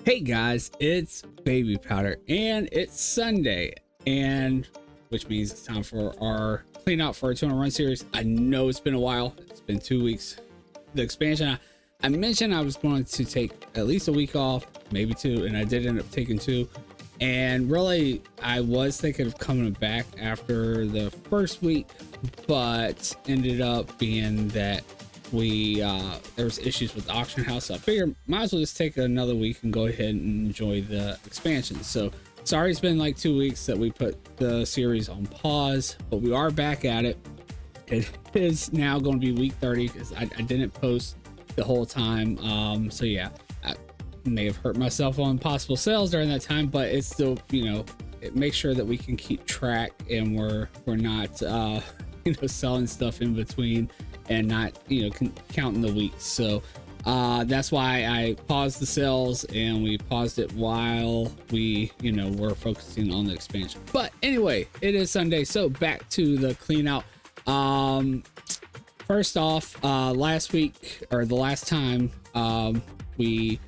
Hey guys, it's Babypowder and it's Sunday, and which means it's time for our clean out for our 200 run series. I know it's been a while, it's been 2 weeks. The expansion, I mentioned I was going to take at least a week off, maybe two, and I did end up taking two. And really, I was thinking of coming back after the first week, but ended up being that there was issues with the auction house, so I figured might as well just take another week and go ahead and enjoy the expansion. So sorry it's been like 2 weeks that we put the series on pause, but we are back at it. It is now going to be week 30 because I didn't post the whole time. So yeah, I may have hurt myself on possible sales during that time, but it's still, you know, it makes sure that we can keep track and we're not you know, selling stuff in between and not, you know, counting the weeks. So that's why I paused the sales, and we paused it while we, you know, were focusing on the expansion. But anyway, it is Sunday, so back to the clean out. First off, last week, or the last time we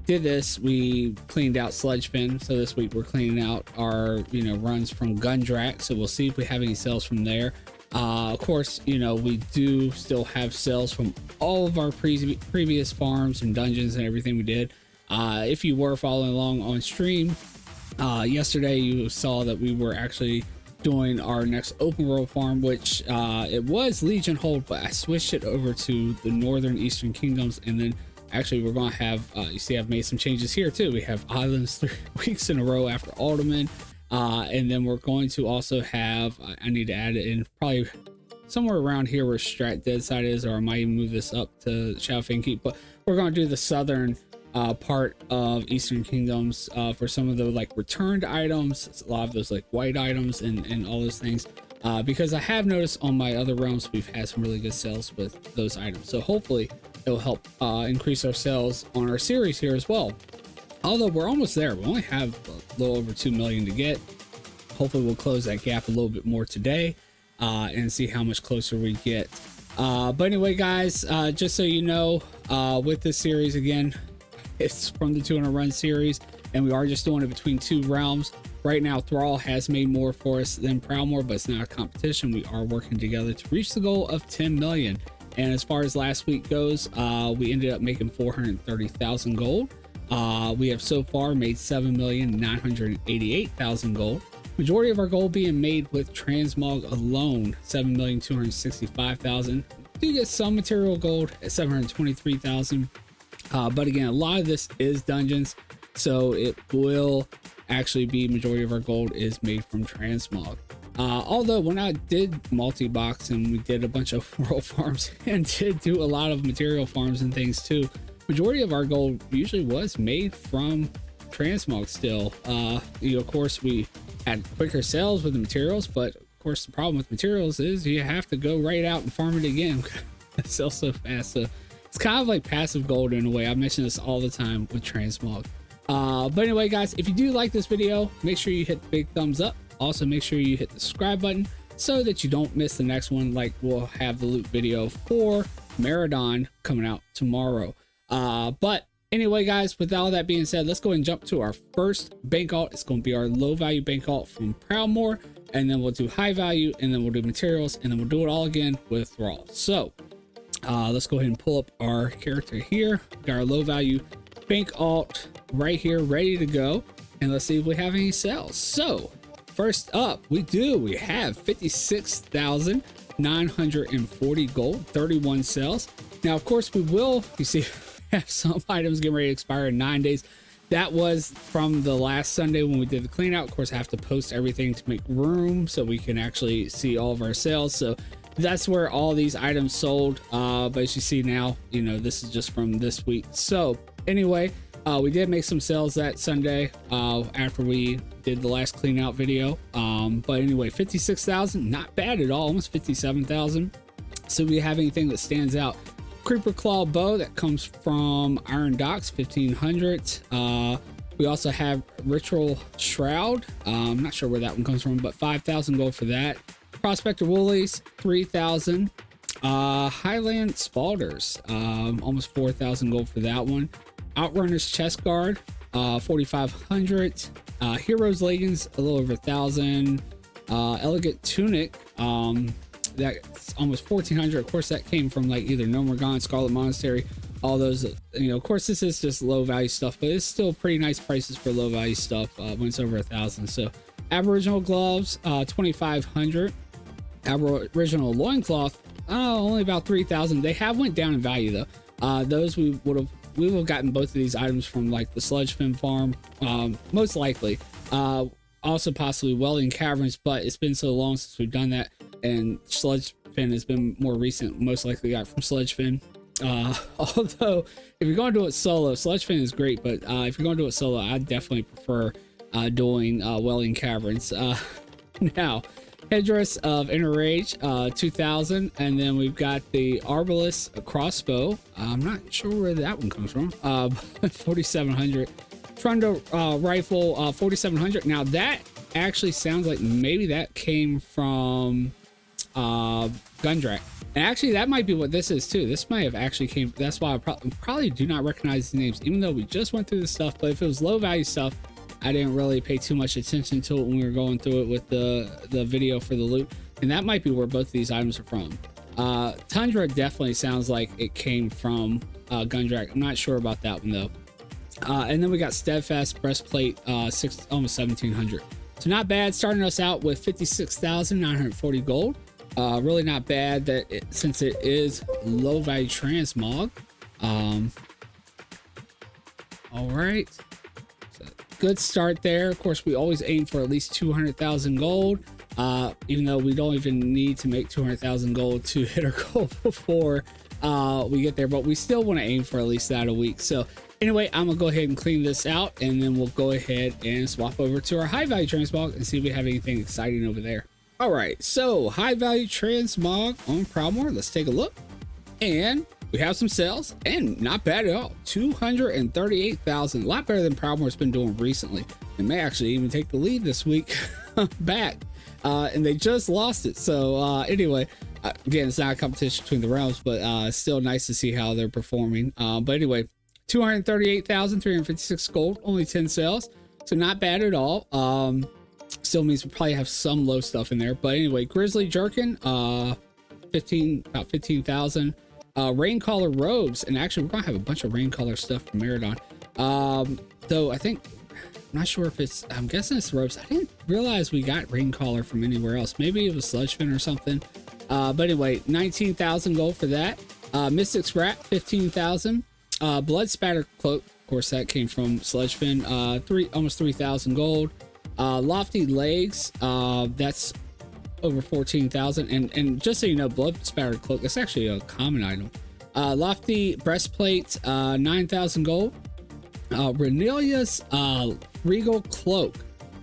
did this, we cleaned out Sludge Bin. So this week we're cleaning out our, you know, runs from Gundrak. So we'll see if we have any sales from there. Of course, you know, we do still have sales from all of our previous farms and dungeons and everything we did. If you were following along on stream, yesterday you saw that we were actually doing our next open world farm, which it was Legion Hold, but I switched it over to the Northern Eastern Kingdoms. And then actually we're going to have, you see I've made some changes here too. We have islands 3 weeks in a row after Alderman. And then we're going to also have, I need to add it in probably somewhere around here where Strat Deadside is, or I might even move this up to Shadowfang Keep, but we're going to do the southern part of Eastern Kingdoms for some of the like returned items. It's a lot of those like white items and all those things, because I have noticed on my other realms we've had some really good sales with those items. So hopefully it'll help increase our sales on our series here as well. Although we're almost there, we only have a little over 2 million to get. Hopefully we'll close that gap a little bit more today and see how much closer we get. But anyway, guys, just so you know, with this series, again, it's from the 200 run series, and we are just doing it between two realms. Right now, Thrall has made more for us than Proudmoore, but it's not a competition. We are working together to reach the goal of 10 million. And as far as last week goes, we ended up making 430,000 gold. We have so far made 7,988,000 gold. Majority of our gold being made with transmog alone, 7,265,000. Do get some material gold at 723,000. But again, a lot of this is dungeons, so it will actually be majority of our gold is made from transmog. Although when I did multi-box and we did a bunch of world farms and did do a lot of material farms and things too, majority of our gold usually was made from transmog still. You know, of course we had quicker sales with the materials, but of course the problem with materials is you have to go right out and farm it again. It sells so fast. So it's kind of like passive gold in a way. I mention this all the time with transmog. But anyway, guys, if you do like this video, make sure you hit the big thumbs up. Also make sure you hit the subscribe button so that you don't miss the next one. Like we'll have the loot video for Maradon coming out tomorrow. But anyway, guys, with all that being said, let's go ahead and jump to our first bank alt. It's going to be our low value bank alt from Proudmoore, and then we'll do high value, and then we'll do materials, and then we'll do it all again with Thrall. So let's go ahead and pull up our character here. We've got our low value bank alt right here ready to go, and let's see if we have any sales. So first up, we have 56,940 gold, 31 sales. Now of course we will, you see, have some items getting ready to expire in 9 days. That was from the last Sunday when we did the clean out. Of course I have to post everything to make room so we can actually see all of our sales. So that's where all these items sold. But as you see now, you know, this is just from this week. So anyway, we did make some sales that Sunday after we did the last clean out video. But anyway, 56,000, not bad at all, almost 57,000. So we have anything that stands out. Creeper Claw bow that comes from Iron Docks, 1,500. We also have Ritual Shroud. I'm not sure where that one comes from, but 5,000 gold for that. Prospector Woolies, 3,000. Highland Spalders, almost 4,000 gold for that one. Outrunner's Chest Guard, 4,500. Heroes leggings, a little over 1,000. Elegant tunic, that's almost 1,400. Of course, that came from like either No More Gone, Scarlet Monastery, all those. You know, of course, this is just low value stuff, but it's still pretty nice prices for low value stuff when it's over 1,000. So, Aboriginal gloves, 2,500. Aboriginal loincloth, only about 3,000. They have went down in value though. Those we would have gotten both of these items from like the Sludge Fin farm, most likely. Also possibly Welding Caverns, but it's been so long since we've done that, and Sludge Fin has been more recent, most likely got from Sludge Fin. Although if you're going to do it solo, Sludge Fin is great, but if you're going to do it solo, I definitely prefer doing Welding Caverns. Now, headdress of Inner Rage, 2,000, and then we've got the Arbalist crossbow. I'm not sure where that one comes from. 4,700. Trundle rifle, 4,700. Now that actually sounds like maybe that came from Gundrak, and actually that might be what this is too. This might have actually came. That's why I probably do not recognize the names, even though we just went through this stuff. But if it was low value stuff, I didn't really pay too much attention to it when we were going through it with the video for the loot, and that might be where both of these items are from. Tundra definitely sounds like it came from Gundrak. I'm not sure about that one though. And then we got Steadfast breastplate, almost 1,700. So not bad, starting us out with 56,940 gold. Really not bad since it is low value transmog. All right, so good start there. Of course, we always aim for at least 200,000 gold. Even though we don't even need to make 200,000 gold to hit our goal before we get there, but we still want to aim for at least that a week. So anyway, I'm gonna go ahead and clean this out, and then we'll go ahead and swap over to our high value transmog and see if we have anything exciting over there. All right, so high value transmog on Proudmoore. Let's take a look, and we have some sales, and not bad at all. 238,000, a lot better than Proudmoore's been doing recently. It may actually even take the lead this week back, and they just lost it. So anyway, again, it's not a competition between the realms, but still nice to see how they're performing. But anyway, 238,356 gold, only 10 sales, so not bad at all. Still means we probably have some low stuff in there, but anyway, Grizzly Jerkin, about 15,000. Raincaller robes, and actually we're gonna have a bunch of Raincaller stuff from Meridon. Though I think, I'm not sure if it's, I'm guessing it's robes. I didn't realize we got Raincaller from anywhere else. Maybe it was Sludge Fin or something. But anyway, 19,000 gold for that. Mystic Sprat, 15,000. Blood Spatter Cloak, of course that came from Sludge Fin, almost 3,000 gold. Lofty Legs, that's over 14,000, and just so you know, Blood Spatter Cloak, that's actually a common item. Lofty Breastplate, 9,000 gold. Renelia's Regal Cloak,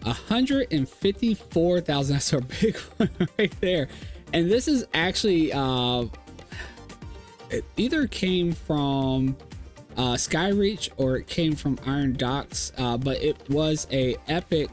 154,000. That's our big one right there. And this is actually it either came from Skyreach or it came from Iron Docks, but it was a epic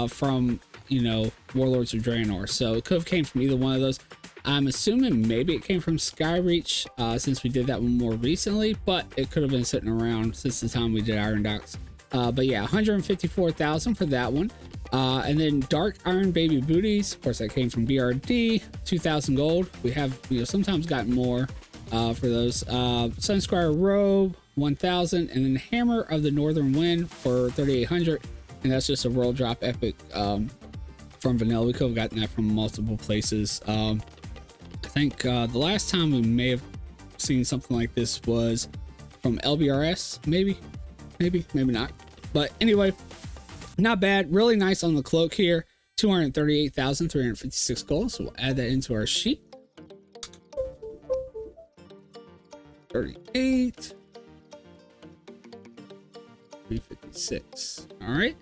from, you know, Warlords of Draenor, so it could have came from either one of those. I'm assuming maybe it came from Skyreach, since we did that one more recently, but it could have been sitting around since the time we did Iron Docks. But yeah, 154,000 for that one. And then Dark Iron Baby Booties, of course that came from BRD, 2,000 gold. We have, you know, sometimes gotten more for those. Sunsquire Robe, 1,000, and then Hammer of the Northern Wind for 3,800, and that's just a roll drop epic from vanilla. We could have gotten that from multiple places. I think the last time we may have seen something like this was from LBRS, maybe not, but anyway, not bad. Really nice on the cloak here. 238,356 gold, so we'll add that into our sheet. 38, 356. All right,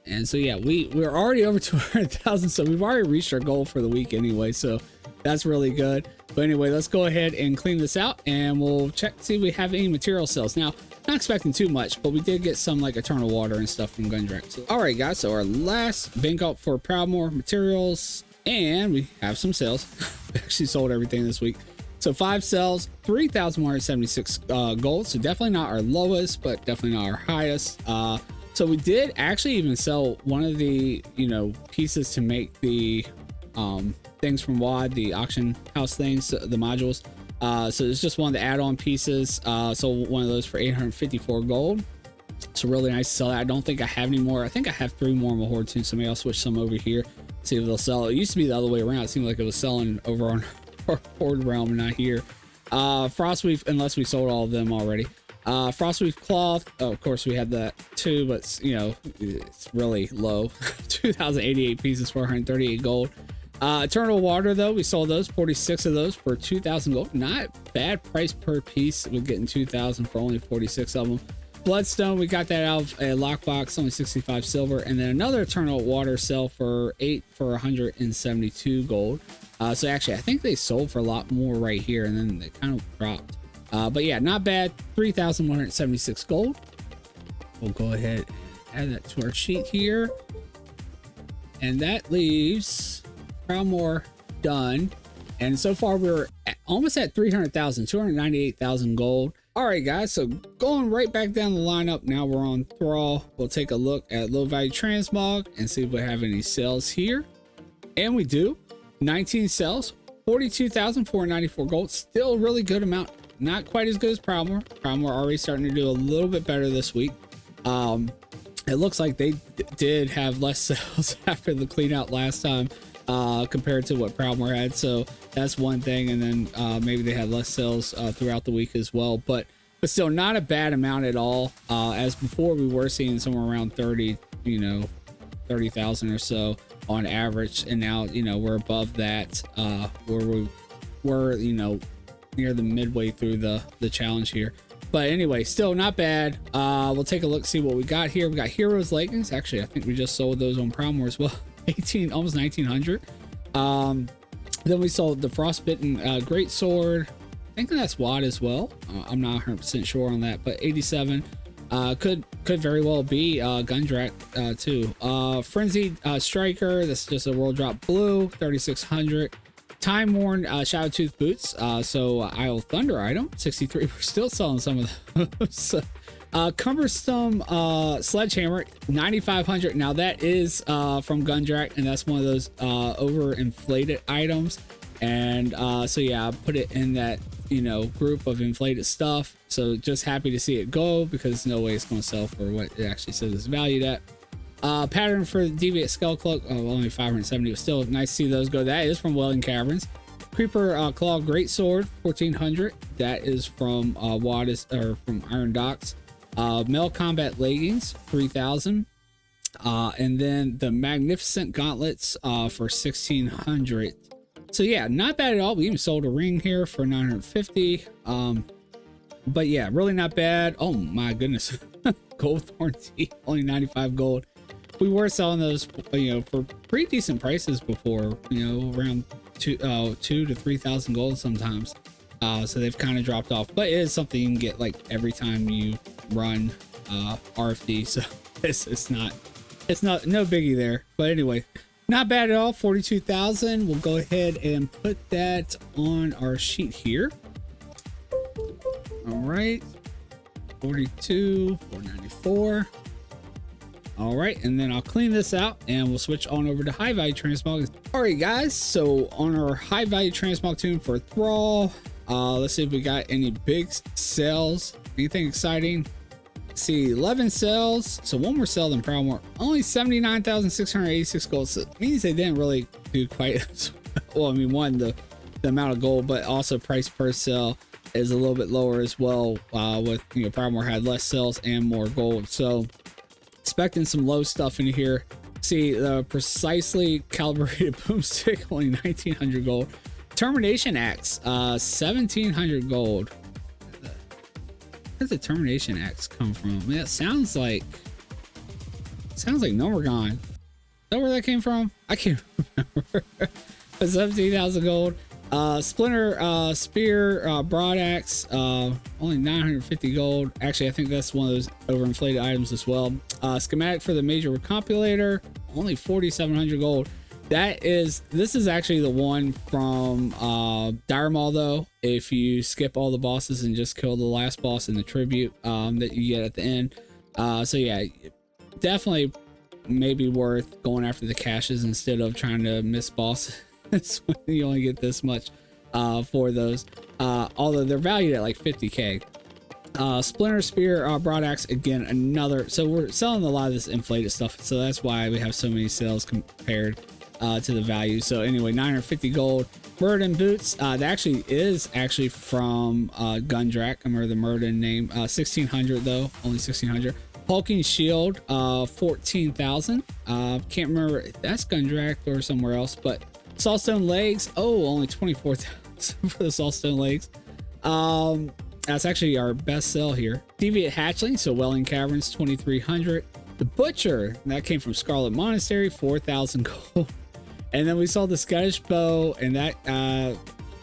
and so yeah, we're already over 200,000, so we've already reached our goal for the week anyway, so that's really good. But anyway, let's go ahead and clean this out, and we'll check see if we have any material sales. Now, not expecting too much, but we did get some like Eternal Water and stuff from Gundrak. So, all right, guys, so our last bank up for Proudmoore materials, and we have some sales. We actually sold everything this week. So 5 cells, 3,176 gold. So definitely not our lowest, but definitely not our highest. So we did actually even sell one of the, you know, pieces to make the things from WOD, the auction house things, the modules. So it's just one of the add-on pieces. So one of those for 854 gold. So really nice to sell that. I don't think I have any more. I think I have 3 more in my horde too. So maybe I'll switch some over here, see if they'll sell. It used to be the other way around. It seemed like it was selling over on our horde realm and not here. Frostweave, unless we sold all of them already. Frostweave cloth. Oh, of course we had that too, but you know, it's really low. 2,088 pieces, 438 gold. Eternal water though, we sold those, 46 of those for 2,000 gold. Not bad price per piece. We're getting 2,000 for only 46 of them. Bloodstone, we got that out of a lockbox, only 65 silver, and then another eternal water cell for 8 for 172 gold. So actually, I think they sold for a lot more right here, and then they kind of dropped. But yeah, not bad. 3,176 gold. We'll go ahead and add that to our sheet here, and that leaves Proudmoore done. And so far, we're almost at 300,000, 298,000 gold. All right, guys, so going right back down the lineup, now we're on Thrall. We'll take a look at low value transmog and see if we have any sales here. And we do. 19 sales, 42,494 gold. Still a really good amount. Not quite as good as Proudmoore. Proudmoore already starting to do a little bit better this week. It looks like they did have less sales after the clean out last time compared to what Proudmoore had. So that's one thing. And then maybe they had less sales throughout the week as well. But still not a bad amount at all. As before, we were seeing somewhere around 30, you know, 30,000 or so on average. And now, you know, we're above that where we were, you know, near the midway through the challenge here. But anyway, still not bad. We'll take a look, see what we got here. We got Heroes leggings. Actually, I think we just sold those on Proudmoore as well. 18, almost 1,900. Then we sold the Frostbitten Great Sword. I think that's WOD as well. I'm not 100% sure on that, but 87. Could very well be Gundrak too. Frenzied Striker. That's just a world drop blue. 3,600. Time Worn Shadow Tooth boots. So Isle Thunder item. 63. We're still selling some of those. Cumbersome Sledgehammer. 9,500. Now that is from Gundrak, and that's one of those over-inflated items. And so yeah, I put it in that, you know, group of inflated stuff. So just happy to see it go, because no way it's going to sell for what it actually says it's valued at. Pattern for the Deviant Skull Cloak, only 570, but still nice to see those go. That is from Welling Caverns. Creeper Claw Great Sword, 1,400. That is from or from Iron Docks. Male Combat Leggings, 3,000. And then the Magnificent Gauntlets for 1,600. So yeah, not bad at all. We even sold a ring here for 950. But yeah, really not bad. Oh my goodness. Gold Thorn Tea, only 95 gold. We were selling those, you know, for pretty decent prices before, you know, around 2,000 to 3,000 gold sometimes. So they've kind of dropped off, but it is something you can get like every time you run RFD. So it's not no biggie there. But anyway, not bad at all. 42,000. We'll go ahead and put that on our sheet here. All right, 42, 494. All right, and then I'll clean this out and we'll switch on over to high value transmog. All right, guys, so on our high value transmog tune for Thrall, let's see if we got any big sales, anything exciting. Let's see, 11 sales, so one more sale than Proudmoore. Only 79,686 gold. So it means they didn't really do quite as well. I mean, one, the amount of gold, but also price per sale is a little bit lower as well, with, you know, Proudmoore had less sales and more gold. So expecting some low stuff in here. See, the precisely calibrated boomstick, only 1,900 gold. Termination axe, 1,700 gold. Where did the termination axe come from? I mean, it sounds like Nomergon. Is that where that came from? I can't remember. 17,000 gold. Splinter spear broadaxe, only 950 gold. Actually, I think that's one of those overinflated items as well. Schematic for the major recompilator, only 4,700 gold. This is actually the one from Dire Maul, though. If you skip all the bosses and just kill the last boss in the tribute that you get at the end. So yeah, definitely maybe worth going after the caches instead of trying to miss bosses. When you only get this much for those, although they're valued at like 50k. Splinter Spear, Broadaxe, again, another. So we're selling a lot of this inflated stuff, so that's why we have so many sales compared to the value. So anyway, 950 gold. Murden boots, that actually is from Gundrak. I remember the Murden name. 1600 though, only 1600. Hulking shield, 14,000. Can't remember if that's Gundrak or somewhere else, but Saltstone legs, only 24,000 for the Saltstone legs. That's actually our best sell here. Deviate hatchling, so Welling Caverns, 2,300. The Butcher, that came from Scarlet Monastery, 4,000 gold. And then we saw the Scottish Bow, and that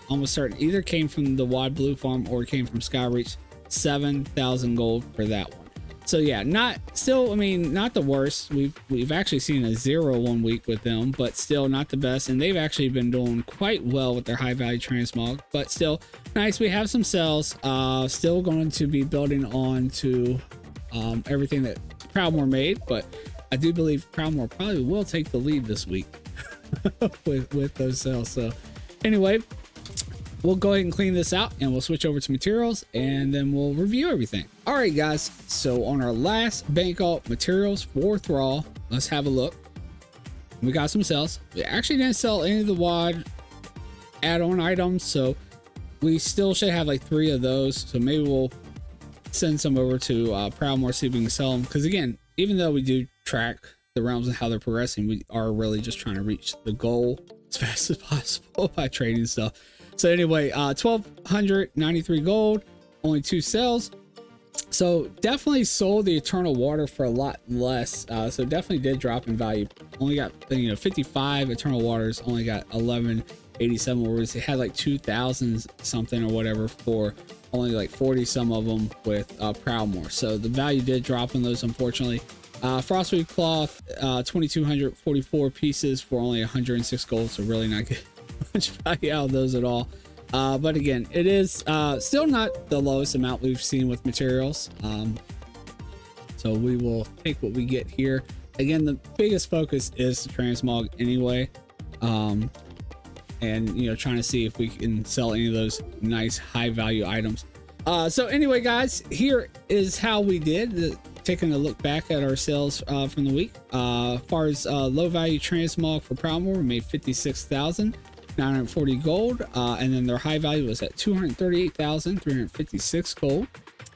almost certain either came from the Wad Blue Farm or came from Skyreach, 7,000 gold for that one. So yeah, not the worst. We've actually seen a 0 1 week with them, but still not the best. And they've actually been doing quite well with their high value transmog, but still nice. We have some sales. Still going to be building on to everything that Proudmoore made, but I do believe Proudmoore probably will take the lead this week with those sales. So anyway, we'll go ahead and clean this out and we'll switch over to materials and then we'll review everything. All right, guys. So on our last bank alt materials for Thrall, let's have a look. We got some sales. We actually didn't sell any of the WAD add-on items, so we still should have like 3 of those. So maybe we'll send some over to Proudmoore, see if we can sell them. Because again, even though we do track the realms and how they're progressing, we are really just trying to reach the goal as fast as possible by trading stuff. So anyway, 1,293 gold, only 2 sales. So definitely sold the Eternal Water for a lot less. So definitely did drop in value. Only got 55 Eternal Waters, only got 1187, whereas it had like 2,000 something or whatever for only like 40 some of them with Proudmoore. So the value did drop on those, unfortunately. Frostweed Cloth, 2,244 pieces for only 106 gold. So really not good. Much value out of those at all. But again, it is still not the lowest amount we've seen with materials. So we will take what we get here. Again, the biggest focus is the transmog anyway. And trying to see if we can sell any of those nice high value items. So anyway, guys, here is how we did. Taking a look back at our sales from the week. As far as low value transmog for Proudmoore, we made 56,940 gold, and then their high value was at 238,356 gold.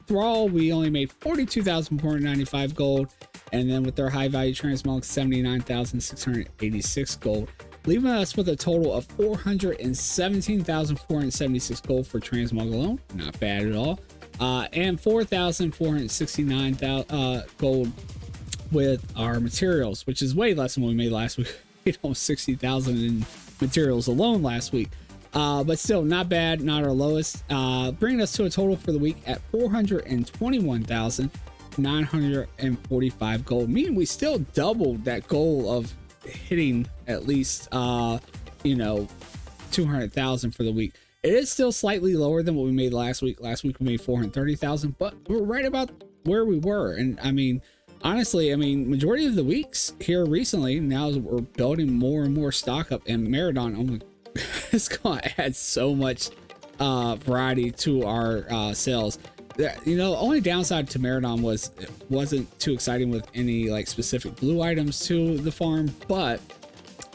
Thrall, we only made 42,495 gold, and then with their high value transmog, 79,686 gold, leaving us with a total of 417,476 gold for transmog alone. Not bad at all. And 4,469 gold with our materials, which is way less than what we made last week. Almost 60,000 in materials alone last week, but still not bad, not our lowest, bringing us to a total for the week at 421,945 gold, meaning we still doubled that goal of hitting at least 200,000 for the week. It is still slightly lower than what we made last week. Last week we made 430,000, but we're right about where we were. And honestly, majority of the weeks here recently, now we're building more and more stock up, and Maradon, it's going to add so much variety to our sales. The only downside to Maradon was it wasn't too exciting with any like specific blue items to the farm, but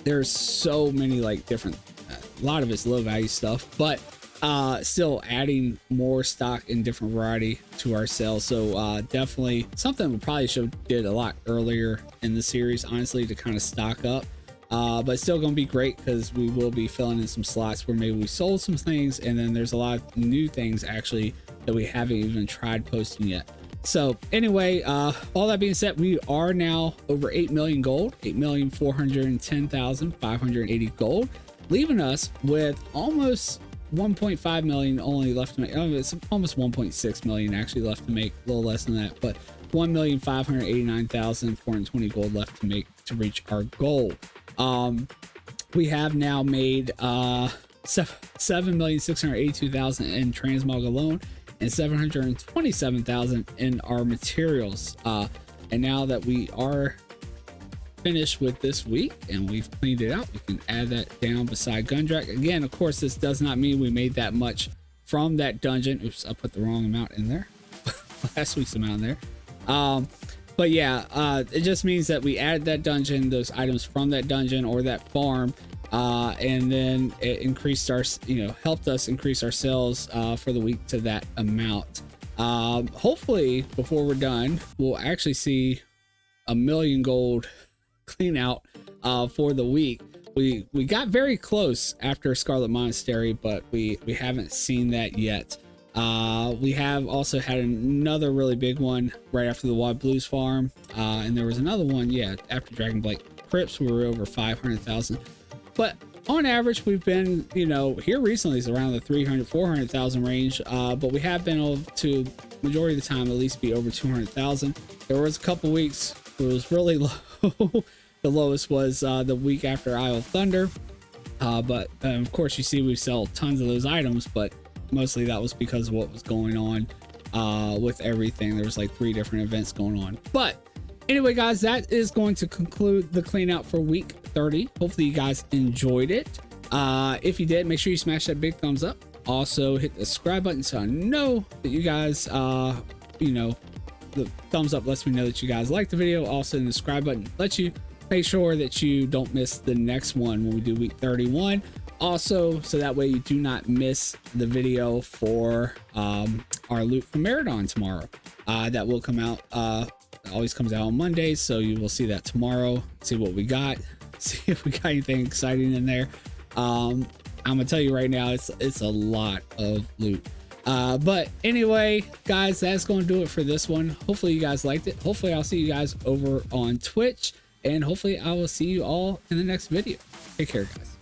there's so many like different, a lot of it's low value stuff, but still adding more stock and different variety to our sales. So definitely something we probably should have did a lot earlier in the series, honestly, to kind of stock up, but still gonna be great because we will be filling in some slots where maybe we sold some things, and then there's a lot of new things actually that we haven't even tried posting yet. So anyway, all that being said, we are now over 8 million gold, 8,410,580 gold, leaving us with almost 1.5 million only left to make. It's almost 1.6 million actually left to make, a little less than that, but 1,589,420 gold left to make to reach our goal. we have now made 7,682,000 in transmog alone, and 727,000 in our materials. And now that we are finished with this week and we've cleaned it out, we can add that down beside Gundrak. Again, of course, this does not mean we made that much from that dungeon. Oops, I put the wrong amount in there. Last week's amount in there. But yeah, it just means that we added that dungeon, those items from that dungeon or that farm, and then it increased our, helped us increase our sales for the week to that amount. Hopefully before we're done, we'll actually see 1 million gold clean out for the week. We got very close after Scarlet Monastery, but we haven't seen that yet. We have also had another really big one right after the Wild Blues farm, and there was another one, after Dragon Blight Crypts. We were over 500,000, but on average we've been, here recently is around the 300-400,000 range, but we have been able to majority of the time at least be over 200,000. There was a couple weeks it was really low. The lowest was the week after Isle of Thunder, but of course you see we sell tons of those items, but mostly that was because of what was going on with everything. There was like 3 different events going on. But anyway, guys, that is going to conclude the clean out for week 30. Hopefully you guys enjoyed it. If you did, make sure you smash that big thumbs up. Also hit the subscribe button so I know that you guys, the thumbs up lets me know that you guys like the video. Also the subscribe button lets you make sure that you don't miss the next one when we do week 31. Also, so that way you do not miss the video for our loot from Meridon tomorrow. That will come out, it always comes out on Mondays, so you will see that tomorrow. See what we got, see if we got anything exciting in there. I'm gonna tell you right now, it's a lot of loot. But anyway, guys, that's gonna do it for this one. Hopefully you guys liked it. Hopefully I'll see you guys over on Twitch, and hopefully I will see you all in the next video. Take care, guys.